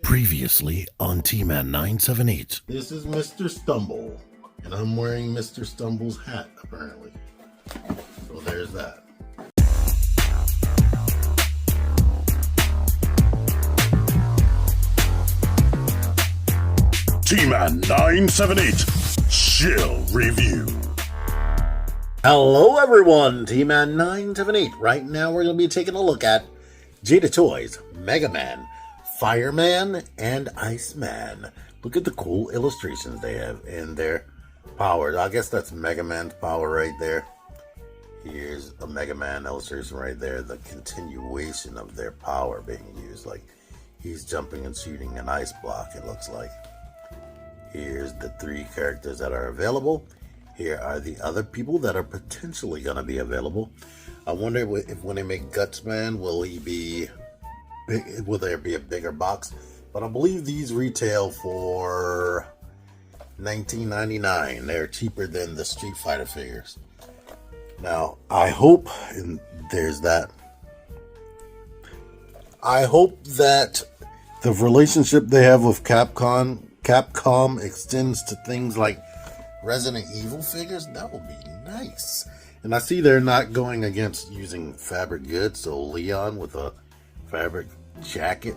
Previously on T-Man 978. This is Mr. Stumble, and I'm wearing Mr. Stumble's hat, apparently. So there's that. T-Man 978 Chill Review. Hello everyone, T-Man 978. Right now we're going to be taking a look at Jada Toys, Megaman, Fireman, and Iceman. Look at the cool illustrations they have in their powers. I guess that's Megaman's power right there. Here's a Megaman illustration right there. The continuation of their power being used. Like he's jumping and shooting an ice block, it looks like. Here's the 3 characters that are available. Here are the other people that are potentially going to be available. I wonder if when they make Gutsman, will he be big? Will there be a bigger box? But I believe these retail for $19.99. They're cheaper than the Street Fighter figures. Now, I hope, and there's that. I hope that the relationship they have with Capcom extends to things like Resident Evil figures. That would be nice. And I see they're not going against using fabric goods, so Leon with a fabric jacket,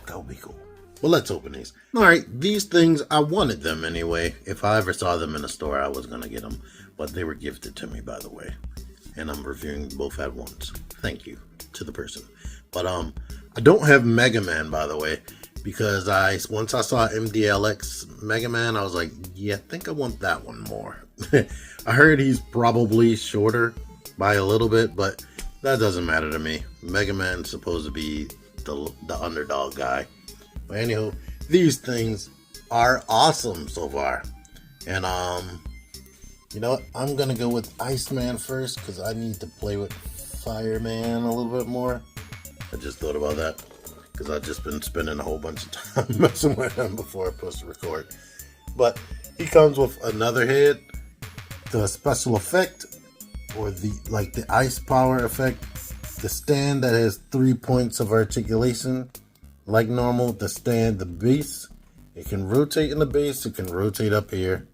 that would be cool. Well, let's open these. Alright, these things, I wanted them anyway. If I ever saw them in a store, I was going to get them. But they were gifted to me, by the way. And I'm reviewing both at once. Thank you to the person. But I don't have Mega Man, by the way. Because once I saw MDLX Mega Man, I was like, yeah, I think I want that one more. I heard he's probably shorter by a little bit, but that doesn't matter to me. Mega Man's supposed to be the underdog guy. But anyhow, these things are awesome so far. And you know what? I'm gonna go with Iceman first because I need to play with Fireman a little bit more. I just thought about that. Because I've just been spending a whole bunch of time messing with him before I push record. But he comes with another head, the special effect, or the ice power effect, the stand that has 3 points of articulation, like normal, the base. It can rotate in the base, it can rotate up here,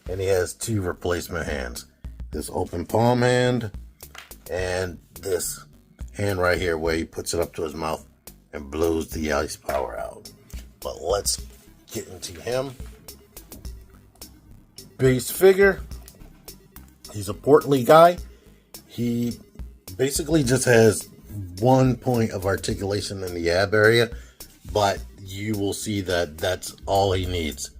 and he has 2 replacement hands. This open palm hand, and this hand right here where he puts it up to his mouth and blows the ice power out. But let's get into him. Base figure. He's a portly guy. He basically just has 1 point of articulation in the ab area, but you will see that that's all he needs.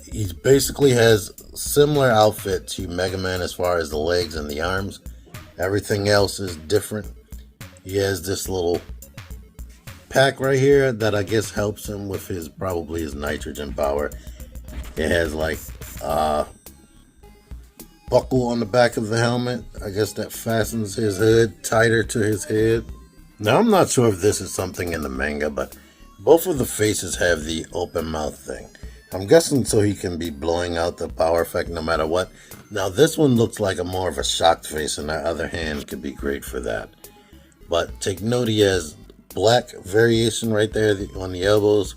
He basically has similar outfit to Mega Man as far as the legs and the arms. Everything else is different. He has this little pack right here that I guess helps him with probably his nitrogen power. It has like buckle on the back of the helmet. I guess that fastens his hood tighter to his head. Now I'm not sure if this is something in the manga, but both of the faces have the open mouth thing. I'm guessing so he can be blowing out the power effect no matter what. Now this one looks like more of a shocked face, and that other hand could be great for that. But take note, he has black variation right there on the elbows.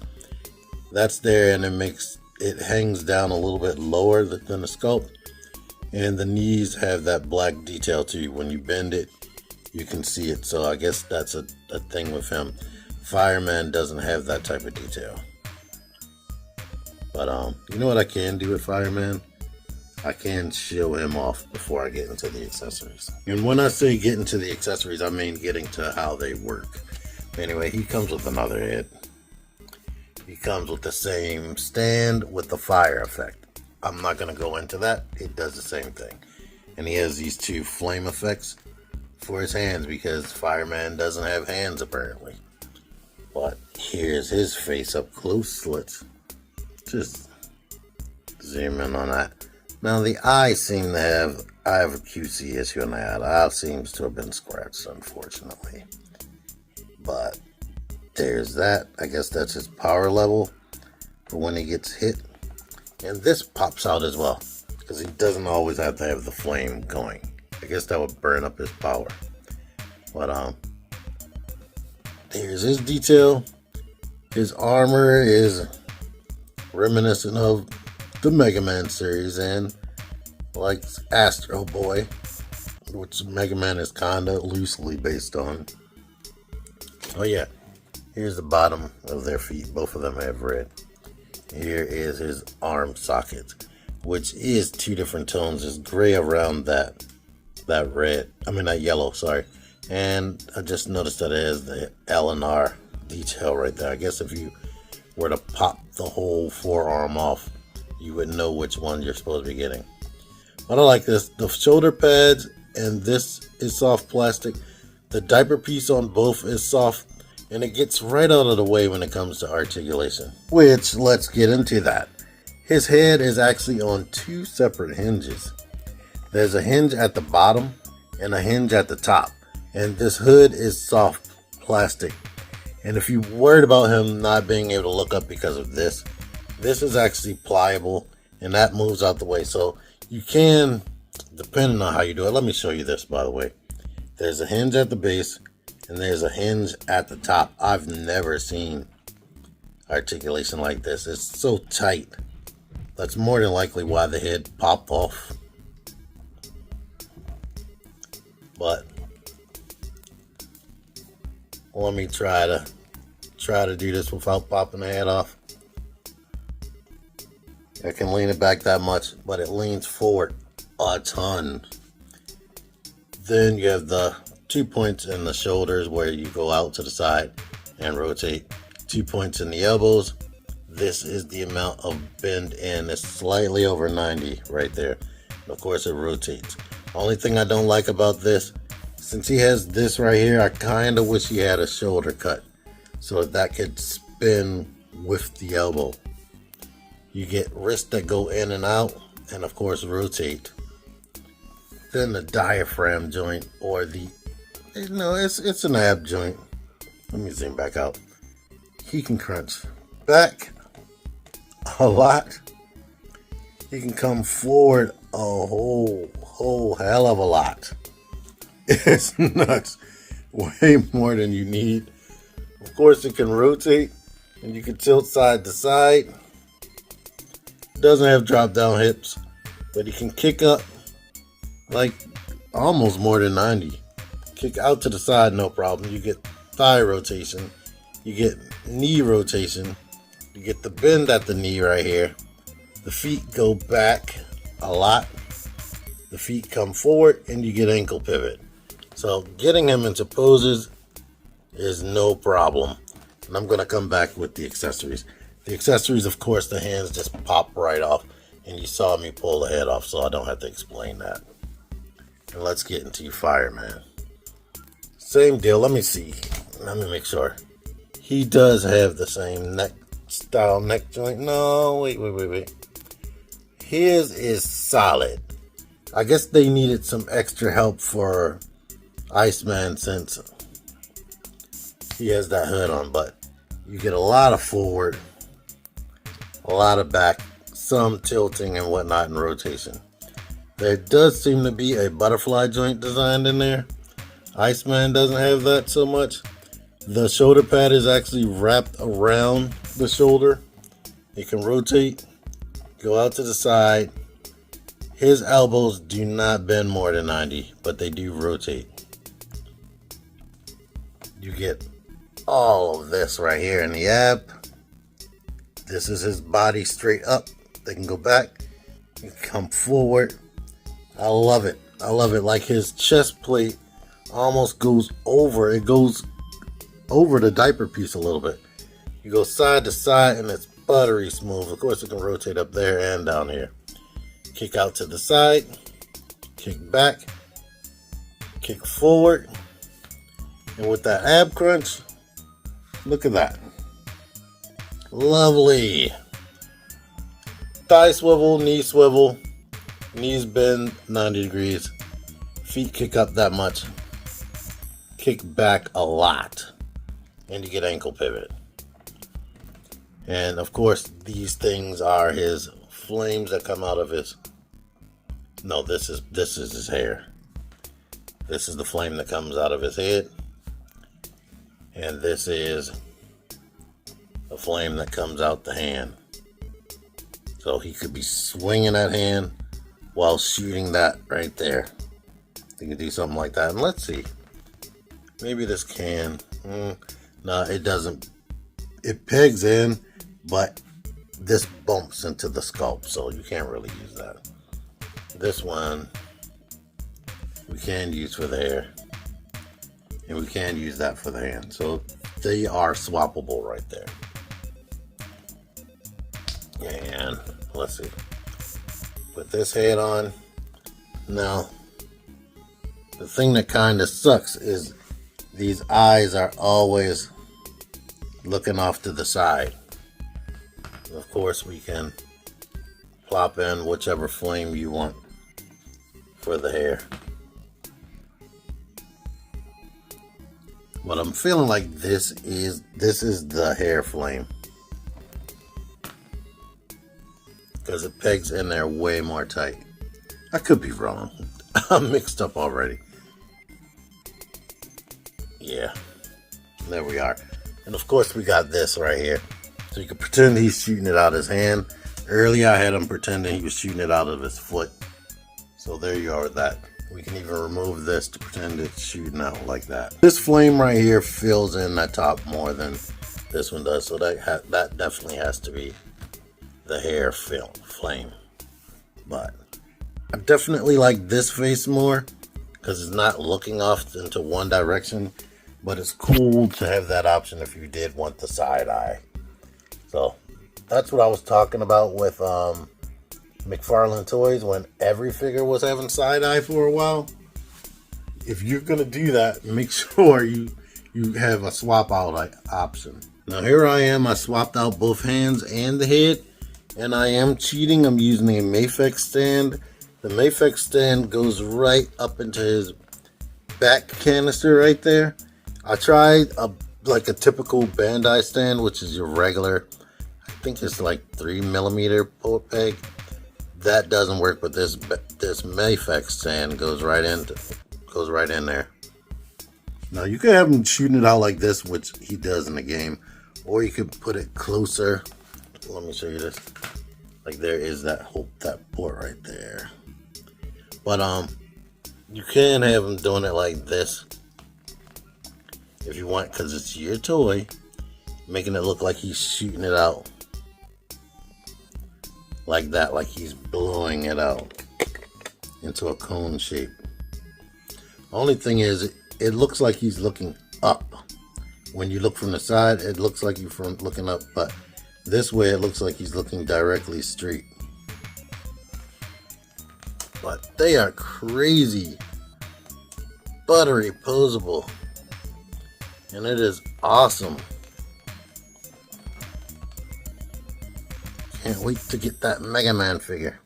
That's there, and it hangs down a little bit lower than the sculpt. And the knees have that black detail too. When you bend it, you can see it. So I guess that's a thing with him. Fireman doesn't have that type of detail. But you know what I can do with Fireman? I can show him off before I get into the accessories. And when I say get into the accessories, I mean getting to how they work. Anyway, he comes with another head. He comes with the same stand with the fire effect. I'm not going to go into that. It does the same thing. And he has these 2 flame effects for his hands because Fireman doesn't have hands apparently. But here's his face up close. Let's just zoom in on that. Now the eye seem to have, I have a QC issue on that. Eye seems to have been scratched, unfortunately. But there's that. I guess that's his power level for when he gets hit. And this pops out as well, because he doesn't always have to have the flame going. I guess that would burn up his power. But there's his detail. His armor is reminiscent of the Megaman series and like Astro Boy, which Megaman is kinda loosely based on. Oh yeah, here's the bottom of their feet. Both of them have red. Here is his arm socket, which is two different tones. There's gray around that red. I mean that yellow, sorry. And I just noticed that it has the L and R detail right there. I guess if you were to pop the whole forearm off, you would know which one you're supposed to be getting. But I like this. The shoulder pads and this is soft plastic. The diaper piece on both is soft, and it gets right out of the way when it comes to articulation. Which, let's get into that. His head is actually on two separate hinges. There's a hinge at the bottom and a hinge at the top. And this hood is soft plastic. And if you're worried about him not being able to look up because of this is actually pliable, and that moves out the way. So you can, depending on how you do it, let me show you this, by the way. There's a hinge at the base and there's a hinge at the top. I've never seen articulation like this. It's so tight. That's more than likely why the head popped off. But let me try to do this without popping the head off. I can lean it back that much, but it leans forward a ton. Then you have the 2 points in the shoulders where you go out to the side and rotate. 2 points in the elbows. This is the amount of bend in. It's slightly over 90 right there. And of course it rotates. Only thing I don't like about this, since he has this right here, I kind of wish he had a shoulder cut so that could spin with the elbow. You get wrists that go in and out, and of course rotate. Then the diaphragm joint, or it's an ab joint. Let me zoom back out. He can crunch back a lot. He can come forward a whole hell of a lot. It's nuts. Way more than you need. Of course, it can rotate and you can tilt side to side. Doesn't have drop down hips, but he can kick up like almost more than 90. Kick out to the side, no problem. You get thigh rotation. You get knee rotation. You get the bend at the knee right here. The feet go back a lot. The feet come forward and you get ankle pivot. So getting him into poses is no problem. And I'm going to come back with the accessories. The accessories, of course, the hands just pop right off. And you saw me pull the head off, so I don't have to explain that. And let's get into Fireman. Same deal. Let me see. Let me make sure. He does have the same neck joint. No, wait. His is solid. I guess they needed some extra help for Iceman since he has that hood on, but you get a lot of forward, a lot of back, some tilting and whatnot in rotation. There does seem to be a butterfly joint designed in there. Iceman doesn't have that so much. The shoulder pad is actually wrapped around the shoulder. It can rotate, go out to the side. His elbows do not bend more than 90, but they do rotate. You get all of this right here in the ab. This is his body straight up. They can go back, you can come forward. I love it. I love it. Like his chest plate almost goes over. It goes over the diaper piece a little bit. You go side to side and it's buttery smooth. Of course, it can rotate up there and down here. Kick out to the side, kick back, kick forward. And with that ab crunch, look at that. Lovely. Thigh swivel, knees bend 90 degrees. Feet kick up that much. Kick back a lot. And you get ankle pivot. And of course, these things are his flames that come out of his... No, this is his hair. This is the flame that comes out of his head. And this is a flame that comes out the hand. So he could be swinging that hand while shooting that right there. You can do something like that. And let's see. Maybe this can. No, it doesn't. It pegs in, but this bumps into the sculpt, so you can't really use that. This one we can use for the hair, and we can use that for the hand. So they are swappable right there. And let's see. Put this head on. Now, the thing that kind of sucks is these eyes are always looking off to the side. Of course, we can plop in whichever flame you want for the hair. But I'm feeling like this is the hair flame, because it pegs in there way more tight. I could be wrong. I'm mixed up already. Yeah, there we are. And of course we got this right here. So you can pretend he's shooting it out of his hand. Earlier I had him pretending he was shooting it out of his foot. So there you are with that. We can even remove this to pretend it's shooting out like that. This flame right here fills in that top more than this one does. So that definitely has to be the hair flame. But I definitely like this face more because it's not looking off into one direction. But it's cool to have that option if you did want the side eye. So that's what I was talking about with McFarlane Toys when every figure was having side eye for a while. If you're gonna do that, make sure you have a swap out option. Now here I am. I swapped out both hands and the head, and I am cheating. I'm using a Mafex stand. The Mafex stand goes right up into his back canister right there. I tried like a typical Bandai stand, which is your regular, I think it's like 3mm pull peg. That doesn't work, but this Mafex stand goes right in there. Now you can have him shooting it out like this, which he does in the game, or you could put it closer. Let me show you this. Like there is that port right there. But you can have him doing it like this if you want, because it's your toy, making it look like he's shooting it out like that, like he's blowing it out into a cone shape. Only thing is, it looks like he's looking up. When you look from the side, it looks like you're looking up, but this way it looks like he's looking directly straight. But they are crazy buttery posable, and it is awesome. Can't wait to get that Megaman figure.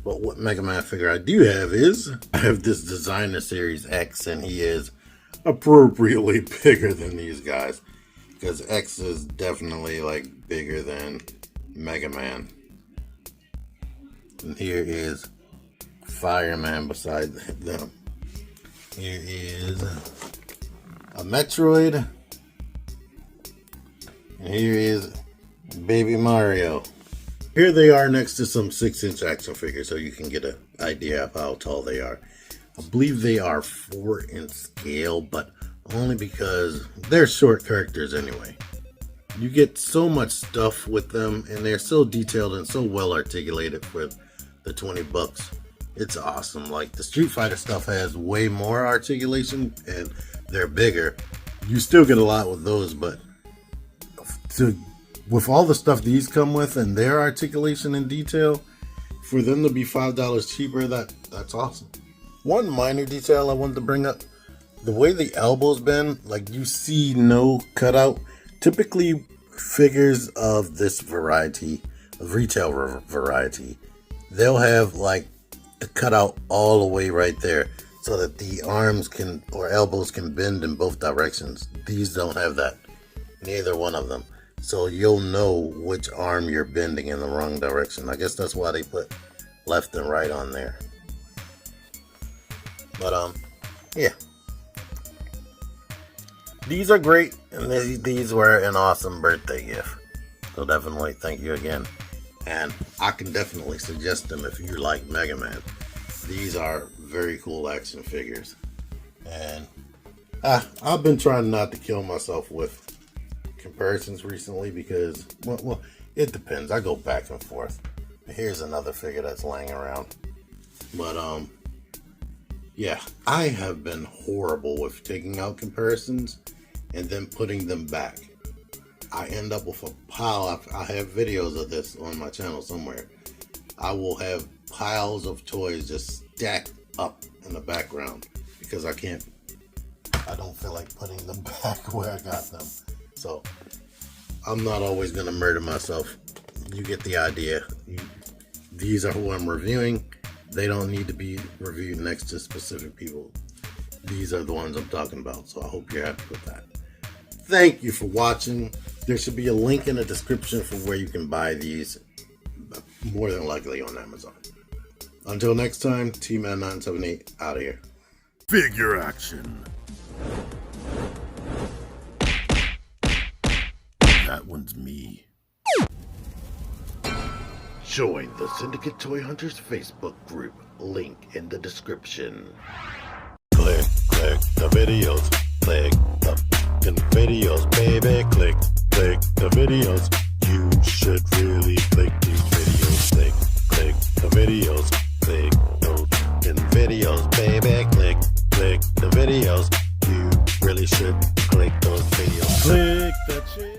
But what Megaman figure I do have is, I have this Designer Series X, and he is appropriately bigger than these guys, because X is definitely like bigger than Megaman. And here is Fireman beside them. Here is a Metroid, and here is Baby Mario. Here they are next to some 6-inch action figures, so you can get an idea of how tall they are. I believe they are 4 in scale, but only because they're short characters anyway. You get so much stuff with them, and they're so detailed and so well articulated for the 20 bucks. It's awesome. Like the Street Fighter stuff has way more articulation, and they're bigger. You still get a lot with those, but with all the stuff these come with and their articulation and detail, for them to be $5 cheaper, that's awesome. One minor detail I wanted to bring up, the way the elbows bend, like you see no cutout. Typically figures of this variety, of retail variety, they'll have like the cutout all the way right there so that the arms can, or elbows can bend in both directions. These don't have that, neither one of them. So you'll know which arm you're bending in the wrong direction. I guess that's why they put left and right on there. But yeah. These are great, and these were an awesome birthday gift. So definitely thank you again. And I can definitely suggest them if you like Megaman. These are very cool action figures. And I've been trying not to kill myself with comparisons recently because, well, it depends. I go back and forth. Here's another figure that's laying around. But, yeah, I have been horrible with taking out comparisons and then putting them back. I end up with a pile. I have videos of this on my channel somewhere. I will have piles of toys just stacked up in the background because I don't feel like putting them back where I got them. So I'm not always going to murder myself. You get the idea. These are who I'm reviewing. They don't need to be reviewed next to specific people. These are the ones I'm talking about. So I hope you're happy with that. Thank you for watching. There should be a link in the description for where you can buy these, more than likely on Amazon. Until next time, T-Man978 out of here. Figure action. That one's me. Join the Syndicate Toy Hunters Facebook group. Link in the description. Click the videos. Click the fucking videos, baby. Click the videos. You should really click these